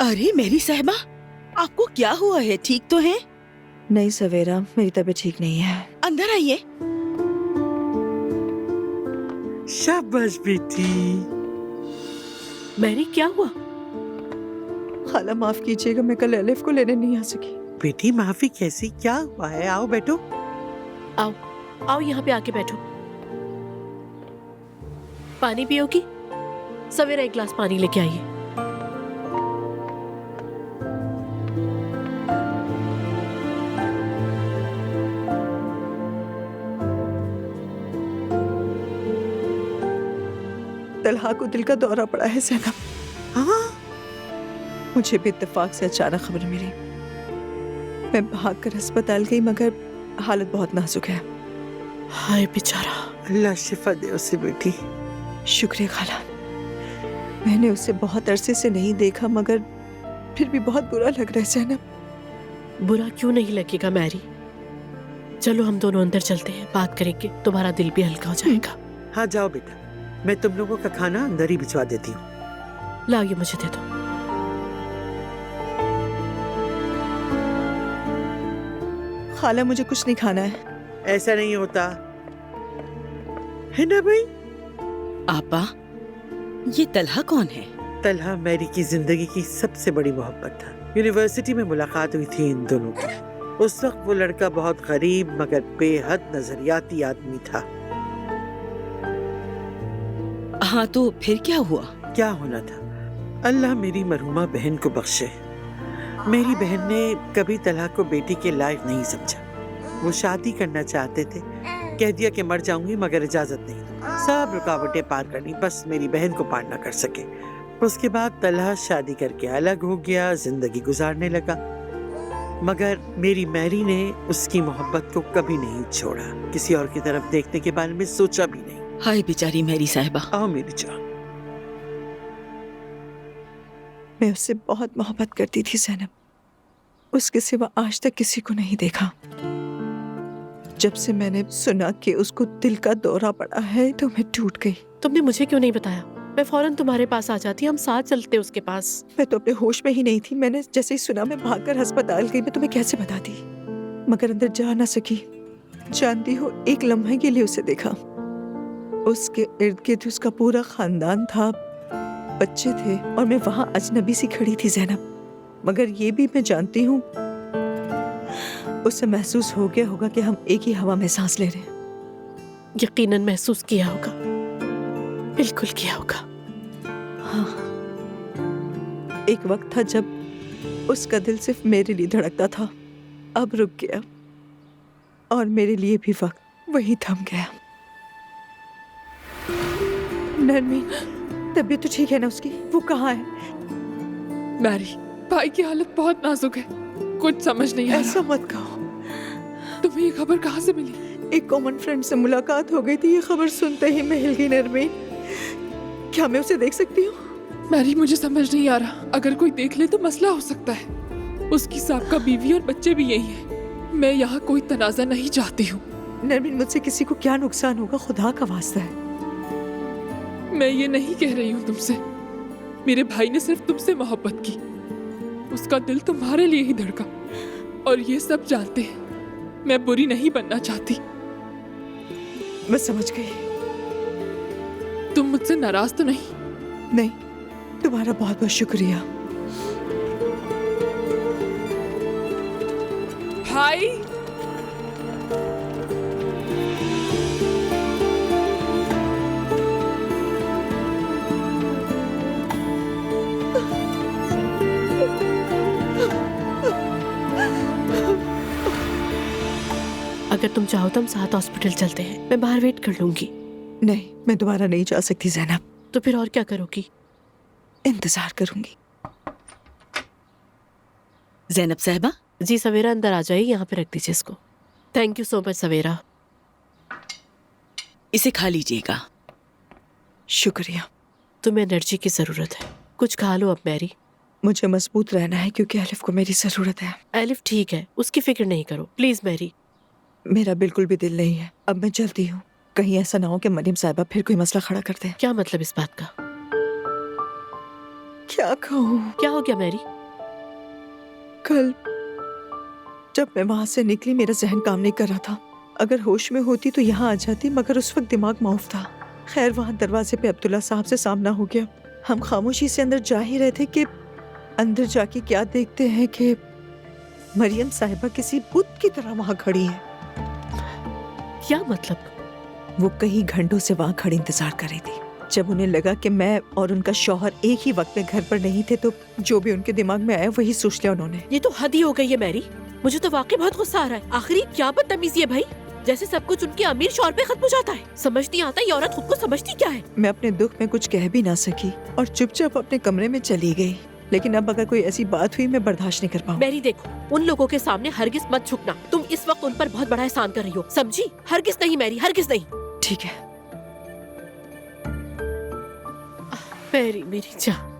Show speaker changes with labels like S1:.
S1: अरे मेरी साहिबा, आपको क्या हुआ है? ठीक तो है?
S2: नहीं सवेरा, मेरी तबीयत ठीक नहीं है।
S1: अंदर आइए।
S3: शाबाश बेटी।
S4: मैरी, क्या हुआ?
S2: खाला माफ कीजिएगा, मैं कल एलिफ को लेने नहीं आ सकी।
S3: बेटी माफी कैसी? क्या हुआ है? आओ बैठो।
S4: आओ आओ, यहाँ पे आके बैठो। पानी पियोगी? सवेरा एक गिलास पानी लेके आइए।
S2: तलहा को दिल का दौरा पड़ा है ज़ैनब।
S3: हाँ?
S2: मुझे भी इत्तेफाक से अचानक खबर मिली। मैं भागकर अस्पताल गई मगर हालत बहुत नाजुक है।
S4: हाय बेचारा।
S3: अल्लाह शिफा दे उसे बेटी।
S2: शुक्रिया खाला। मैंने उसे बहुत अरसे से नहीं देखा मगर फिर भी बहुत बुरा लग रहा है ज़ैनब।
S4: बुरा क्यों नहीं लगेगा मैरी? चलो हम दोनों अंदर चलते हैं, बात करेंगे, तुम्हारा दिल भी हल्का हो जाएगा।
S3: हाँ जाओ बेटा, मैं तुम लोगों का खाना अंदर ही भिजवा देती हूँ।
S4: लाओ, ये मुझे दे दो।
S2: खाला मुझे कुछ नहीं खाना है।
S3: ऐसा नहीं होता है ना भाई?
S1: आपा, ये तलहा कौन है?
S3: तलहा मैरी की जिंदगी की सबसे बड़ी मोहब्बत था। यूनिवर्सिटी में मुलाकात हुई थी इन दोनों की। उस वक्त वो लड़का बहुत गरीब मगर बेहद नजरियाती आदमी था।
S1: हाँ तो फिर क्या हुआ?
S3: क्या होना था? अल्लाह मेरी मरहुमा बहन को बख्शे। मेरी बहन ने कभी तलहा को बेटी के लायक नहीं समझा। वो शादी करना चाहते थे, कह दिया कि मर जाऊंगी मगर इजाजत नहीं। सब रुकावटें पार करनी, बस मेरी बहन को पार न कर सके। उसके बाद तलहा शादी करके अलग हो गया, जिंदगी गुजारने लगा। मगर मेरी मैरी ने उसकी मोहब्बत को कभी नहीं छोड़ा, किसी और की तरफ देखने के बारे में सोचा भी नहीं।
S1: हाय बेचारी मेरी साहिबा।
S3: आओ मेरी जान।
S2: मैं उससे बहुत मोहब्बत करती थी ज़ैनब। उसके सिवा आज तक किसी को नहीं देखा। जब से मैंने सुना कि उसको दिल का दौरा पड़ा है तो मैं टूट गई।
S4: तुमने मुझे क्यों नहीं बताया? मैं फौरन तुम्हारे पास आ जाती, हम साथ चलते उसके पास।
S2: मैं तो अपने होश में ही नहीं थी। मैंने जैसे ही सुना मैं भागकर अस्पताल गई। मैं तुम्हें कैसे बताती, मगर अंदर जा ना सकी। जानती हो, एक लम्हे के लिए उसे देखा। उसके इर्द गिर्द उसका पूरा खानदान था, बच्चे थे और मैं वहां अजनबी सी खड़ी थी ज़ैनब। मगर ये भी मैं जानती हूँ, उसे महसूस हो गया होगा कि हम एक ही हवा में सांस ले रहे हैं।
S4: यकीनन महसूस किया होगा, बिल्कुल किया होगा।
S2: हाँ, एक वक्त था जब उसका दिल सिर्फ मेरे लिए धड़कता था। अब रुक गया और मेरे लिए भी वक्त वही थम गया। नरमीन, तबीयत तो ठीक है ना उसकी? वो कहाँ है?
S5: मैरी, भाई की हालत बहुत नाजुक है, कुछ समझ नहीं आ
S2: ऐसा
S5: रहा।
S2: मत कहो।
S5: तुम्हें ये खबर कहाँ से मिली?
S2: एक कॉमन फ्रेंड से मुलाकात हो गई थी। ये खबर सुनते ही मैं हिल गई। नरमीन, क्या मैं उसे देख सकती हूँ?
S5: मैरी, मुझे समझ नहीं आ रहा। अगर कोई देख ले तो मसला हो सकता है। उसकी साबका बीवी और बच्चे भी यही हैं। मैं यहाँ कोई तनाज़ा नहीं चाहती हूँ।
S2: नरमीन, मुझसे किसी को क्या नुकसान होगा? खुदा का वास्ता है।
S5: मैं ये नहीं कह रही हूँ तुमसे। मेरे भाई ने सिर्फ तुमसे मोहब्बत की, उसका दिल तुम्हारे लिए ही धड़का और ये सब जानते हैं। मैं बुरी नहीं बनना चाहती।
S2: मैं समझ गई।
S5: तुम मुझसे नाराज तो नहीं?
S2: नहीं, तुम्हारा बहुत बहुत शुक्रिया।
S5: भाई,
S4: अगर तुम चाहो तो हम साथ हॉस्पिटल चलते हैं, मैं बाहर वेट कर लूंगी।
S2: नहीं, मैं दोबारा नहीं जा सकती ज़ैनब।
S4: तो फिर और क्या करोगी?
S2: इंतजार करूंगी।
S1: ज़ैनब साहिबा।
S4: जी सवेरा, अंदर आ जाइए, यहाँ पे रख दीजिए इसको। थैंक यू सो मच सवेरा।
S1: इसे खा लीजिएगा।
S2: शुक्रिया।
S4: तुम्हें एनर्जी की जरूरत है, कुछ खा लो अब मैरी।
S2: मुझे मजबूत रहना है क्योंकि एलिफ को मेरी जरूरत है।
S4: एलिफ ठीक है, उसकी फिक्र नहीं करो प्लीज मैरी।
S2: मेरा बिल्कुल भी दिल नहीं है। अब मैं चलती हूँ। कहीं ऐसा ना हो कि मरियम साहिबा फिर कोई मसला खड़ा कर दे।
S4: क्या मतलब इस बात का?
S2: क्या कहूँ?
S4: क्या हो गया मैरी?
S2: कल जब मैं वहां से निकली मेरा जहन काम नहीं कर रहा था। अगर होश में होती तो यहाँ आ जाती, मगर उस वक्त दिमाग माउफ था। खैर वहां दरवाजे पे अब्दुल्ला साहब से सामना हो गया। हम खामोशी से अंदर जा ही रहे थे कि अंदर जाके क्या देखते हैं कि मरियम साहिबा किसी बुत की तरह वहां खड़ी है।
S4: क्या मतलब?
S2: वो कई घंटों से वहां खड़ी इंतजार कर रही थी। जब उन्हें लगा कि मैं और उनका शौहर एक ही वक्त में घर पर नहीं थे तो जो भी उनके दिमाग में आया वही सोच लिया उन्होंने।
S4: ये तो हद ही हो गई है मैरी। मुझे तो वाकई बहुत गुस्सा आ रहा है। आखिरी क्या बदतमीजी है भाई, जैसे सब कुछ उनके अमीर शौहर पे खत्म हो जाता है। समझ नहीं आता ये औरत खुद को समझती क्या है।
S2: मैं अपने दुख में कुछ कह भी ना सकी और चुपचाप अपने कमरे में चली गई। लेकिन अब अगर कोई ऐसी बात हुई मैं बर्दाश्त नहीं कर पाऊँ।
S4: मैरी देखो, उन लोगों के सामने हरगिज मत झुकना। तुम इस वक्त उन पर बहुत बड़ा एहसान कर रही हो, समझी? हरगिज नहीं मैरी, हरगिज नहीं।
S2: ठीक है।
S4: मैरी मेरी जान।